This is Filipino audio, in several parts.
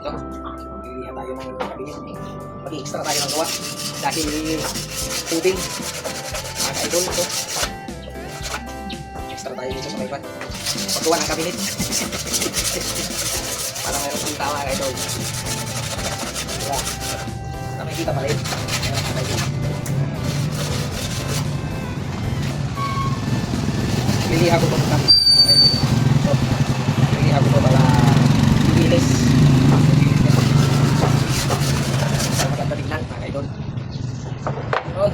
Ito, pilihan tayo ng kabinet. Mag-extra tayo ng gawa. Dahil puding. Mga ka-idol ito. Extra tayo dito sa may pan. Paggawa ng kabinet. Parang mayroong kita mga ka-idol. Diba? Nakikita pala yun. Mayroong mga ka-idol. Pilihan ko itong kami. Pilihan ko ito para ibilis. Maganda tignan mga ka-idol. Yun.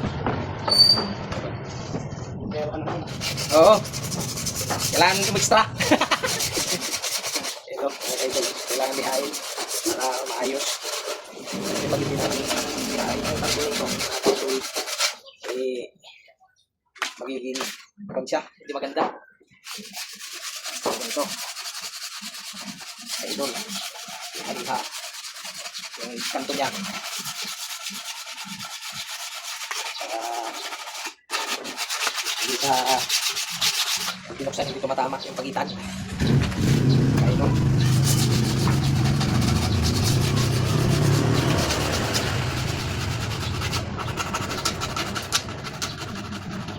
Oo. Kailangan umextra. Ito, mga ka-idol. Kailangan lihain para maayos. Kasi pag hindi natin lihain ang tatlo ito, magiging siya, hindi maganda. Ito. Ka-idol. Haliha. Yung kanto niya. Hindi ka binuksan, hindi tumatama yung pagitan. Ka-idol.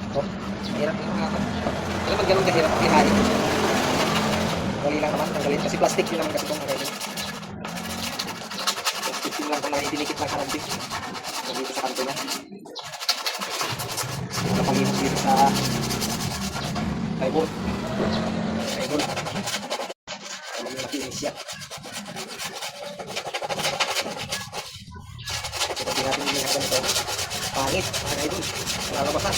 Ito. Mahirap yung mga alam mo ganun kahirap lihain. Dali lang naman tanggalin kasi plastic yun naman kasi itong mga plastic yun lang kung dinikit ng kanantik dito sa kanto niya. Napalinis dito sa kayboard. Alam mo nakinis siya. So pag natin hindi na ganito pangit mga kaidol. Lalabasan.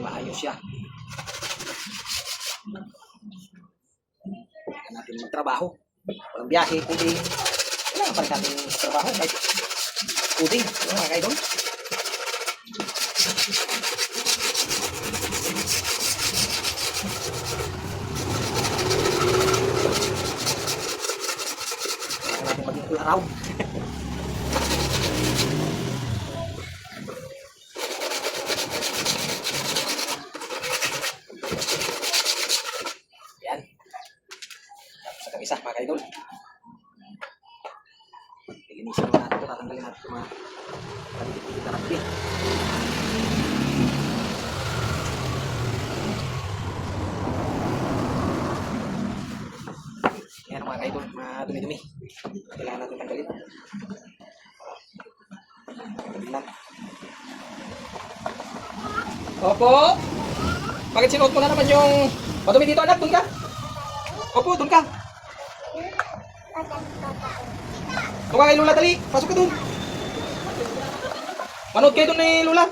Maayos siya. Kailangan natin magtrabaho. Walang biyahe, puding. Kailangan pa rin natin magtrabaho. Kahit puding. Ano mga kaidol? Kailangan natin maging kularaw. Isa mga kaidol. Lilinisin mo natin ito. Tatanggalin natin ito mga kalipit-kalipit. Yan mga kaidol. Mga dumi-dumi. Kailangan natin tanggalin. Tanggalin. Opo. Bakit sinuot mo na naman yung madumi dito anak? Doon ka? Opo, doon ka. Tuwa kay Lula, dali. Pasok ka doon. Manood kayo doon ni Lula.